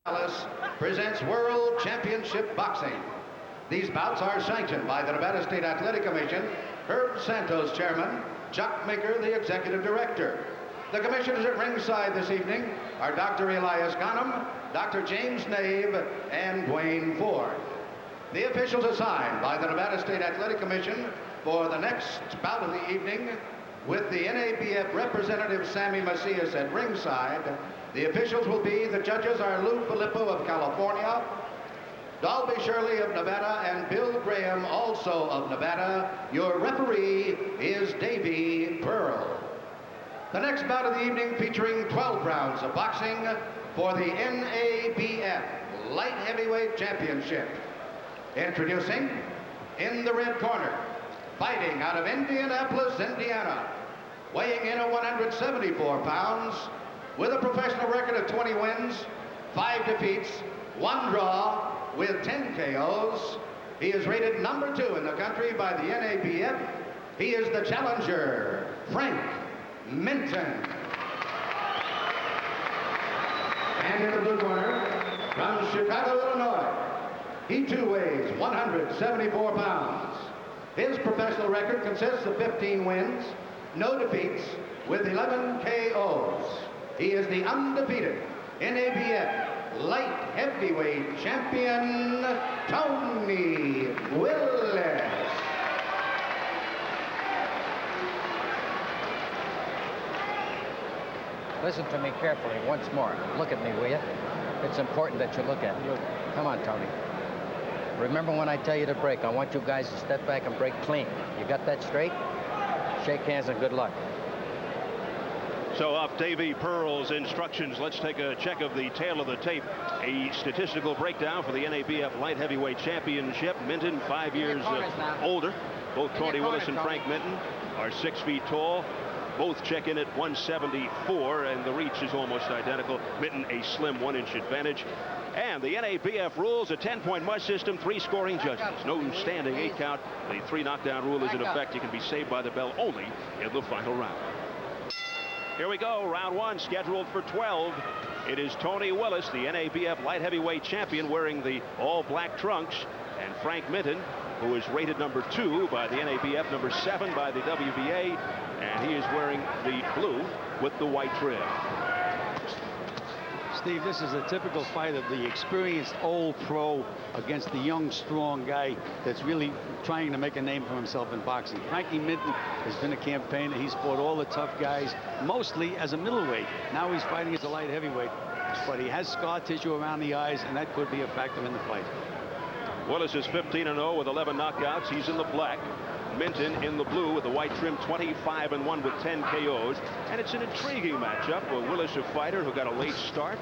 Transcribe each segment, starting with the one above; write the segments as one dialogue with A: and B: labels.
A: Willis presents World Championship Boxing. These bouts are sanctioned by the Nevada State Athletic Commission, Herb Santos, Chairman, Chuck Maker, the Executive Director. The commissioners at ringside this evening are Dr. Elias Ghanem, Dr. James Nave, and Dwayne Ford. The officials assigned by the Nevada State Athletic Commission for the next bout of the evening, with the NABF representative Sammy Macias at ringside. The officials will be, the judges are Lou Filippo of California, Dalby Shirley of Nevada, and Bill Graham, also of Nevada. Your referee is Davy Pearl. The next bout of the evening featuring 12 rounds of boxing for the NABF Light Heavyweight Championship. Introducing, in the red corner, fighting out of Indianapolis, Indiana, weighing in at 174 pounds, with a professional record of 20 wins, 5 defeats, 1 draw, with 10 KOs. He is rated number 2 in the country by the NABF. He is the challenger, Frank Minton. And in the blue corner, from Chicago, Illinois, he too weighs 174 pounds. His professional record consists of 15 wins, no defeats, with 11 KOs. He is the undefeated NABF Light Heavyweight Champion, Tony Willis.
B: Listen to me carefully once more. Look at me, will you? It's important that you look at me. Come on, Tony. Remember when I tell you to break, I want you guys to step back and break clean. You got that straight? Shake hands and good luck.
C: So off Davy Pearl's instructions, let's take a check of the tail of the tape. A statistical breakdown for the NABF Light Heavyweight Championship. Minton, 5 years older. Both Tony Willis and Frank Minton are 6 feet tall. Both check in at 174, and the reach is almost identical. Minton a slim 1-inch advantage. And the NABF rules, a 10-point must system, 3 scoring judges. No standing 8 count. The 3 knockdown rule is in effect. You can be saved by the bell only in the final round. Here we go, round 1, scheduled for 12. It is Tony Willis, the NABF light heavyweight champion, wearing the all-black trunks, and Frank Minton, who is rated number 2 by the NABF, number 7 by the WBA, and he is wearing the blue with the white trim.
D: Steve, this is a typical fight of the experienced old pro against the young, strong guy that's really trying to make a name for himself in boxing. Frankie Minton has been a campaigner. He's fought all the tough guys, mostly as a middleweight. Now he's fighting as a light heavyweight, but he has scar tissue around the eyes, and that could be a factor in the fight.
C: Willis is 15-0 with 11 knockouts. He's in the black. Minton in the blue with the white trim, 25-1 with 10 KOs. And it's an intriguing matchup. Willis, a fighter who got a late start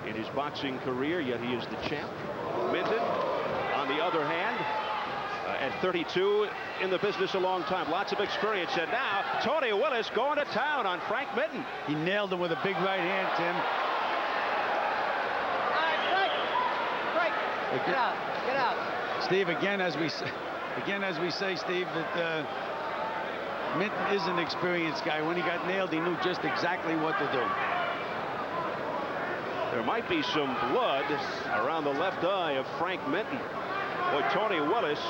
C: in his boxing career, yet he is the champ. Minton, on the other hand, at 32, in the business a long time, lots of experience. And now Tony Willis going to town on Frank Minton.
D: He nailed him with a big right hand, Tim.
B: Break. Get out. Get out.
D: Steve, again, as we say, Steve, that Minton is an experienced guy. When he got nailed, he knew just exactly what to do.
C: There might be some blood around the left eye of Frank Minton. Boy, Tony Willis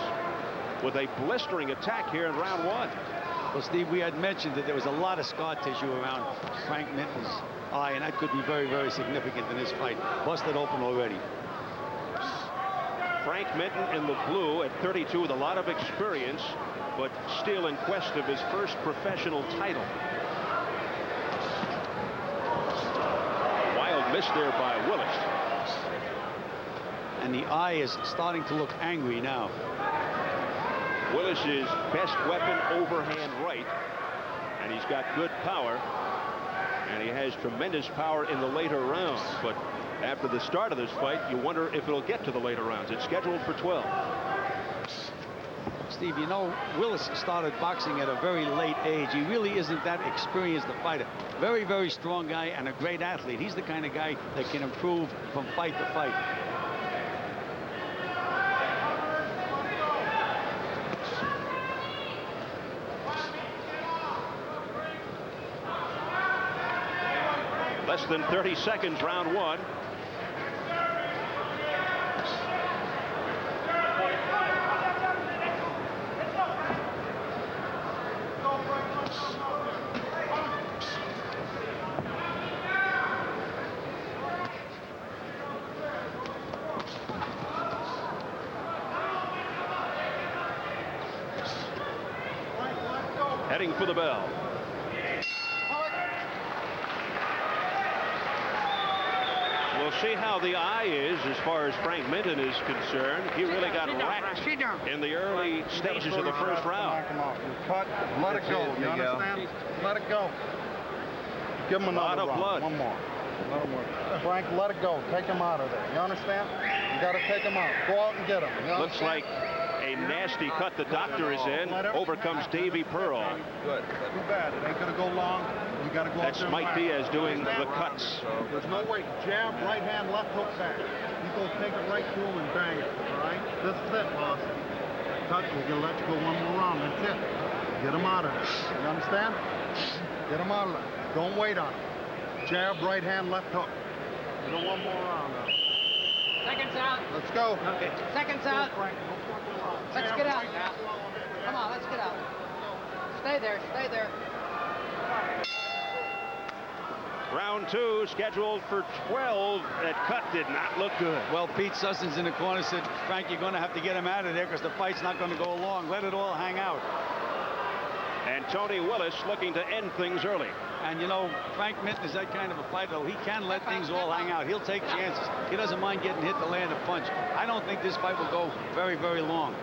C: with a blistering attack here in round 1.
D: Well, Steve, we had mentioned that there was a lot of scar tissue around Frank Minton's eye, and that could be very, very significant in this fight. Busted open already.
C: Frank Minton in the blue at 32 with a lot of experience, but still in quest of his first professional title. Wild miss there by Willis.
D: And the eye is starting to look angry now.
C: Willis's best weapon, overhand right, and he's got good power, and he has tremendous power in the later rounds, but after the start of this fight, you wonder if it'll get to the later rounds. It's scheduled for 12.
D: Steve, you know, Willis started boxing at a very late age. He really isn't that experienced a fighter. Very, very strong guy and a great athlete. He's the kind of guy that can improve from fight to fight.
C: Less than 30 seconds, round 1. heading for the bell. We'll see how the eye is as far as Frank Minton is concerned. He really got whacked in the early stages of the first round.
E: Cut, let it go. You understand? Let it go. Give him another round.
C: Blood.
E: One more. Let him work. Frank, let it go. Take him out of there. You understand? You got to take him out. Go out and get him.
C: Looks like a nasty cut the doctor is in. Over comes Davy Pearl.
E: Good. Too bad. It ain't going to go long. You got to go
C: That's Mike Diaz doing the cuts.
E: There's no way. Jab, right hand, left hook back. People take it right through him and bang it. All right? This is it, boss. Cut. We're going to let you go one more round. That's it. Get him out of there. You understand? Get him out of there. Don't wait on him. Jab, right hand, left hook. You go one more round now.
B: Seconds out.
E: Let's go.
B: Okay. Seconds out. Let's get out. Come on, let's get out. Stay there, stay there.
C: Round 2 scheduled for 12. That cut did not look good.
D: Well, Pete Sussons in the corner said, Frank, you're going to have to get him out of there because the fight's not going to go long. Let it all hang out.
C: And Tony Willis looking to end things early.
D: And, you know, Frank Minton is that kind of a fighter. He can let things all hang out. He'll take chances. He doesn't mind getting hit to land a punch. I don't think this fight will go very, very long.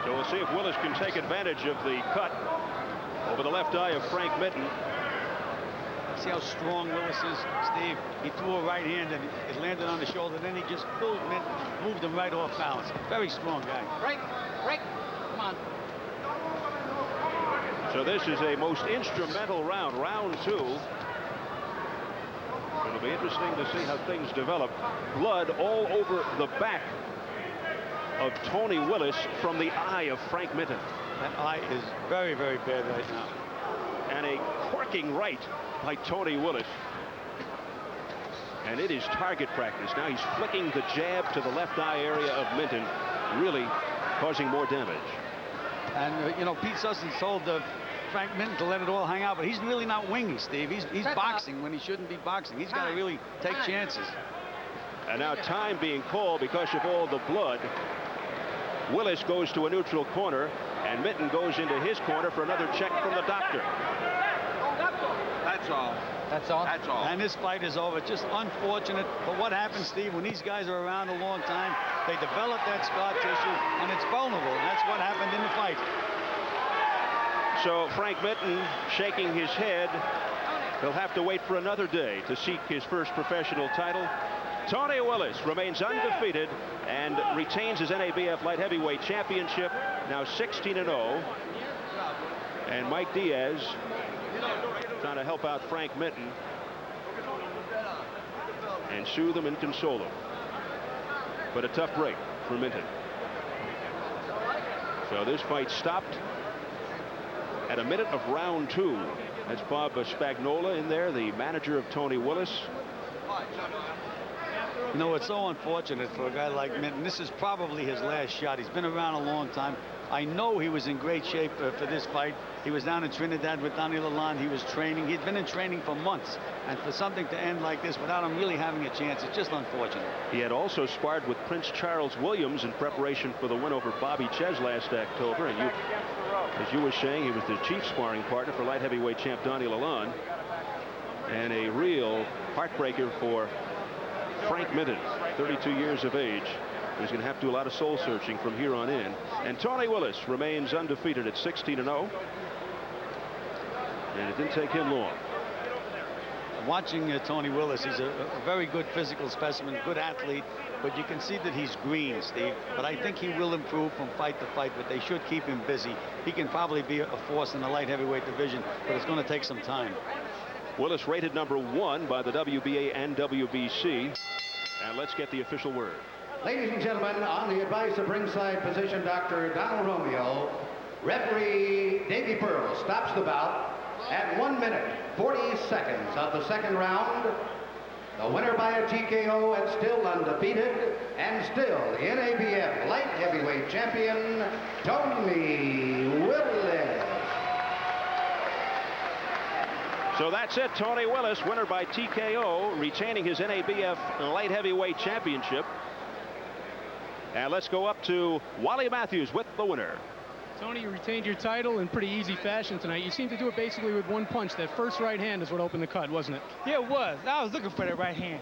C: So we'll see if Willis can take advantage of the cut over the left eye of Frank Minton.
D: See how strong Willis is, Steve? He threw a right hand and it landed on the shoulder. Then he just pulled Minton, moved him right off balance. Very strong guy.
B: Break, break. Come on.
C: So this is a most instrumental round, round 2. It'll be interesting to see how things develop. Blood all over the back of Tony Willis from the eye of Frank Minton.
D: That eye is very, very bad right now.
C: And a corking right by Tony Willis. And it is target practice. Now he's flicking the jab to the left eye area of Minton, really causing more damage.
D: And, you know, Pete Sussons told Frank Minton to let it all hang out, but he's really not winging, Steve. He's boxing when he shouldn't be boxing. He's got to really take chances.
C: And now time being called because of all the blood. Willis goes to a neutral corner, and Minton goes into his corner for another check from the doctor.
E: That's all.
B: That's all?
E: That's all.
D: And this fight is over. Just unfortunate. But what happens, Steve, when these guys are around a long time, they develop that scar tissue, and it's vulnerable. And that's what happened in the fight.
C: So Frank Minton shaking his head. He'll have to wait for another day to seek his first professional title. Tony Willis remains undefeated and retains his NABF light heavyweight championship, now 16-0. And Mike Diaz trying to help out Frank Minton and soothe him and console him. But a tough break for Minton. So this fight stopped at a minute of round 2. That's Bob Spagnola in there, the manager of Tony Willis.
D: You know, it's so unfortunate for a guy like Minton. This is probably his last shot. He's been around a long time. I know he was in great shape for this fight. He was down in Trinidad with Donnie Lalonde. He was training. He'd been in training for months. And for something to end like this without him really having a chance, it's just unfortunate.
C: He had also sparred with Prince Charles Williams in preparation for the win over Bobby Ches last October. And as you were saying, he was the chief sparring partner for light heavyweight champ Donnie Lalonde. And a real heartbreaker for Frank Minton, 32 years of age. He's going to have to do a lot of soul searching from here on in. And Tony Willis remains undefeated at 16-0. And it didn't take him long.
D: Watching Tony Willis, he's a very good physical specimen, good athlete, but you can see that he's green, Steve. But I think he will improve from fight to fight, but they should keep him busy. He can probably be a force in the light heavyweight division, but it's going to take some time.
C: Willis rated #1 by the WBA and WBC. And let's get the official word.
A: Ladies and gentlemen, on the advice of ringside physician Dr. Donald Romeo, referee Davy Pearl stops the bout at 1 minute, 40 seconds of the second round. The winner by a TKO and still undefeated, and still the NABF light heavyweight champion, Tony Willis.
C: So that's it. Tony Willis, winner by TKO, retaining his NABF light heavyweight championship. And let's go up to Wally Matthews with the winner.
F: Tony, you retained your title in pretty easy fashion tonight. You seemed to do it basically with one punch. That first right hand is what opened the cut, wasn't it?
G: Yeah, it was. I was looking for that right hand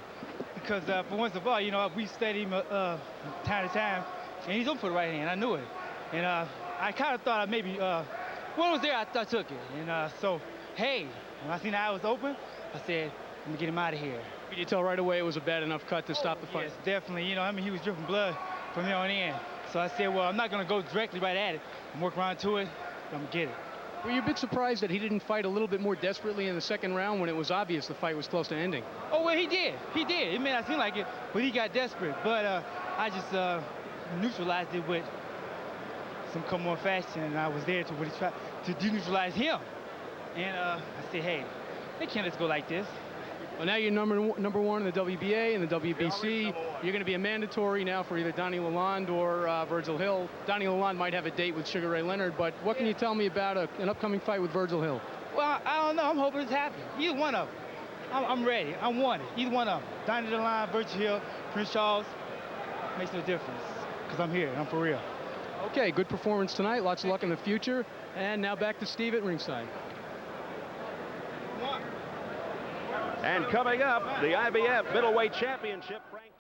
G: because for once of all, you know, we studied him time to time, and he's open for the right hand. I knew it, and I kind of thought maybe when it was there, I took it, and so hey, when I seen the eye was open, I said, I'm gonna get him out of here.
F: Could you tell right away it was a bad enough cut to stop the fight?
G: Yes, definitely. You know, I mean, he was dripping blood from here on in. So I said, well, I'm not going to go directly right at it. I'm working around to it. I'm going to get it.
F: Were you a bit surprised that he didn't fight a little bit more desperately in the second round when it was obvious the fight was close to ending?
G: Oh, well, he did. He did. It may not seem like it, but he got desperate. But I just neutralized it with some come-on fashion, and I was there to really try to deneutralize him. And I said, hey, they can't let us go like this.
F: Well, now you're number one in the WBA and the WBC. You're going to be a mandatory now for either Donnie Lalonde or Virgil Hill. Donnie Lalonde might have a date with Sugar Ray Leonard, but what can you tell me about an upcoming fight with Virgil Hill?
G: Well, I don't know. I'm hoping it's happening. Either one of them. I'm ready. I want it. Either one of them. Donnie Lalonde, Virgil Hill, Prince Charles. Makes no difference because I'm here. I'm for real.
F: Okay, good performance tonight. Lots of luck in the future. And now back to Steve at ringside.
C: And coming up, the IBF Middleweight Championship. Frank